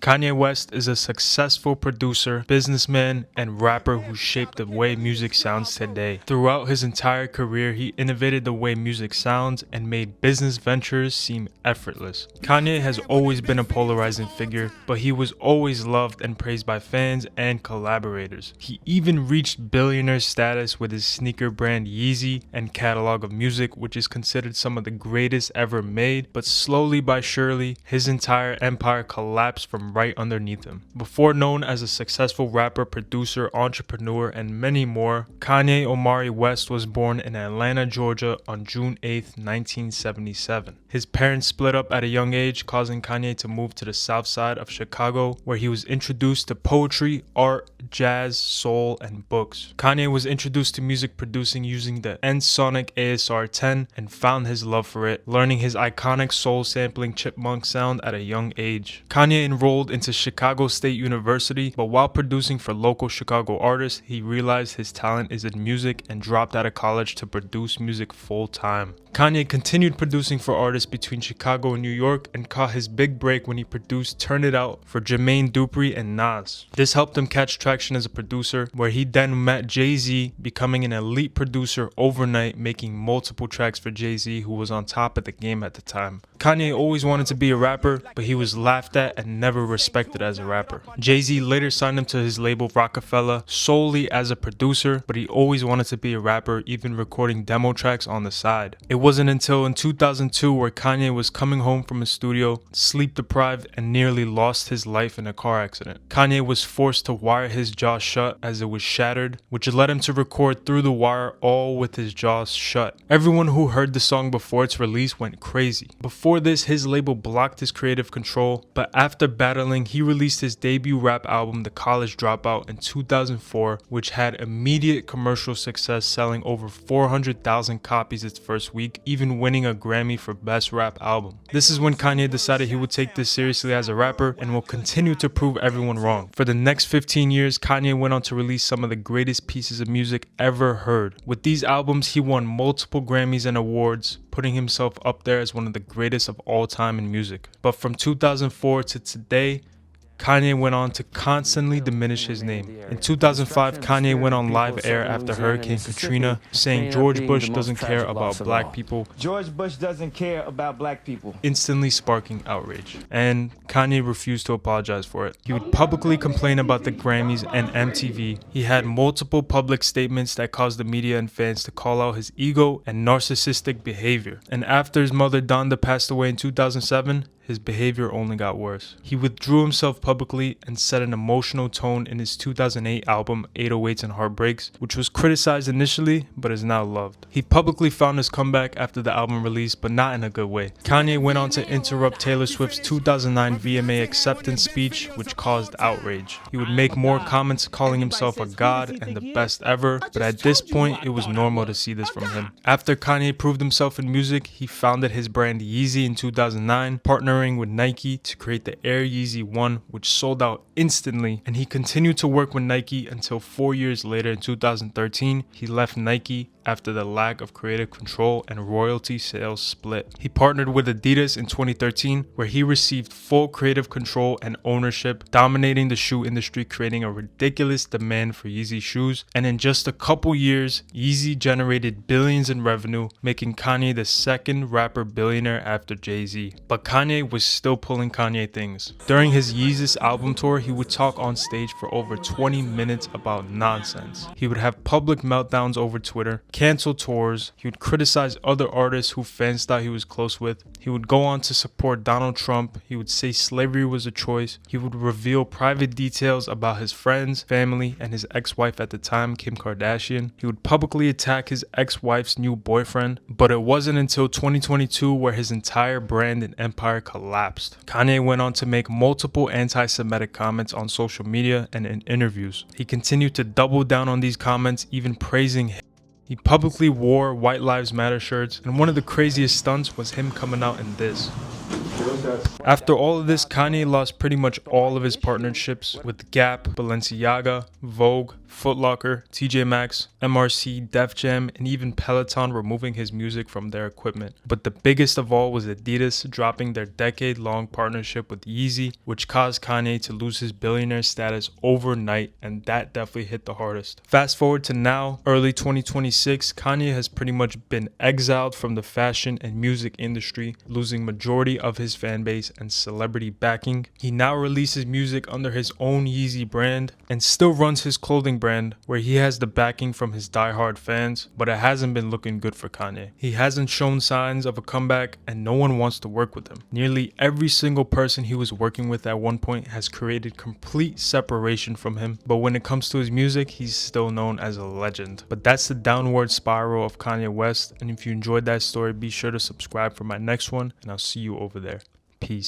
Kanye West is a successful producer, businessman, and rapper who shaped the way music sounds today. Throughout his entire career, he innovated the way music sounds and made business ventures seem effortless. Kanye has always been a polarizing figure, but he was always loved and praised by fans and collaborators. He even reached billionaire status with his sneaker brand Yeezy and catalog of music, which is considered some of the greatest ever made, but slowly by surely, his entire empire collapsed from right underneath him. Before known as a successful rapper, producer, entrepreneur, and many more, Kanye Omari West was born in Atlanta, Georgia on June 8, 1977. His parents split up at a young age, causing Kanye to move to the south side of Chicago, where he was introduced to poetry, art, jazz, soul, and books. Kanye was introduced to music producing using the N-Sonic ASR-10 and found his love for it, learning his iconic soul sampling chipmunk sound at a young age. Kanye enrolled into Chicago State University, but while producing for local Chicago artists, he realized his talent is in music and dropped out of college to produce music full-time. Kanye continued producing for artists between Chicago and New York and caught his big break when he produced Turn It Out for Jermaine Dupri and Nas. This helped him catch traction as a producer, where he then met Jay-Z, becoming an elite producer overnight, making multiple tracks for Jay-Z, who was on top of the game at the time. Kanye always wanted to be a rapper, but he was laughed at and never respected as a rapper. Jay-Z later signed him to his label Rockefeller solely as a producer, but he always wanted to be a rapper, even recording demo tracks on the side. It wasn't until in 2002 where Kanye was coming home from a studio, sleep deprived, and nearly lost his life in a car accident. Kanye was forced to wire his jaw shut as it was shattered, which led him to record Through the Wire all with his jaws shut. Everyone who heard the song before its release went crazy. Before this, his label blocked his creative control, but after battling, he released his debut rap album, The College Dropout, in 2004, which had immediate commercial success, selling over 400,000 copies its first week, even winning a Grammy for Best Rap Album. This is when Kanye decided he would take this seriously as a rapper and will continue to prove everyone wrong. For the next 15 years, Kanye went on to release some of the greatest pieces of music ever heard. With these albums, he won multiple Grammys and awards, putting himself up there as one of the greatest of all time in music. But from 2004 to today, Kanye went on to constantly diminish his name. In 2005, Kanye went on live air after Hurricane Katrina, saying George Bush doesn't care about black people. George Bush doesn't care about black people. Instantly sparking outrage. And Kanye refused to apologize for it. He would publicly complain about the Grammys and MTV. He had multiple public statements that caused the media and fans to call out his ego and narcissistic behavior. And after his mother Donda passed away in 2007, his behavior only got worse. He withdrew himself publicly and set an emotional tone in his 2008 album 808s and Heartbreaks, which was criticized initially but is now loved. He publicly found his comeback after the album release, but not in a good way. Kanye went on to interrupt Taylor Swift's 2009 VMA acceptance speech, which caused outrage. He would make more comments calling himself a god and the best ever, but at this point it was normal to see this from him. After Kanye proved himself in music, he founded his brand Yeezy in 2009, partnering with Nike to create the Air Yeezy 1, which sold out instantly, and he continued to work with Nike until 4 years later in 2013, he left Nike after the lack of creative control and royalty sales split. He partnered with Adidas in 2013, where he received full creative control and ownership, dominating the shoe industry, creating a ridiculous demand for Yeezy shoes, and in just a couple years, Yeezy generated billions in revenue, making Kanye the second rapper billionaire after Jay-Z. But Kanye was still pulling Kanye things. During his Yeezus album tour, he would talk on stage for over 20 minutes about nonsense. He would have public meltdowns over Twitter, cancel tours, he would criticize other artists who fans thought he was close with, he would go on to support Donald Trump, he would say slavery was a choice, he would reveal private details about his friends, family, and his ex-wife at the time, Kim Kardashian. He would publicly attack his ex-wife's new boyfriend, but it wasn't until 2022 where his entire brand and empire collapsed. Kanye went on to make multiple anti-Semitic comments on social media and in interviews. He continued to double down on these comments, even praising him. He publicly wore White Lives Matter shirts, and one of the craziest stunts was him coming out in this. After all of this, Kanye lost pretty much all of his partnerships with Gap, Balenciaga, Vogue, Foot Locker, TJ Maxx, MRC, Def Jam, and even Peloton removing his music from their equipment. But the biggest of all was Adidas dropping their decade-long partnership with Yeezy, which caused Kanye to lose his billionaire status overnight, and that definitely hit the hardest. Fast forward to now, early 2026, Kanye has pretty much been exiled from the fashion and music industry, losing majority of his fan base and celebrity backing. He now releases music under his own Yeezy brand and still runs his clothing brand where he has the backing from his diehard fans, but it hasn't been looking good for Kanye. He hasn't shown signs of a comeback and no one wants to work with him. Nearly every single person he was working with at one point has created complete separation from him, but when it comes to his music, he's still known as a legend. But that's the downward spiral of Kanye West, and if you enjoyed that story, be sure to subscribe for my next one, and I'll see you over there. Peace.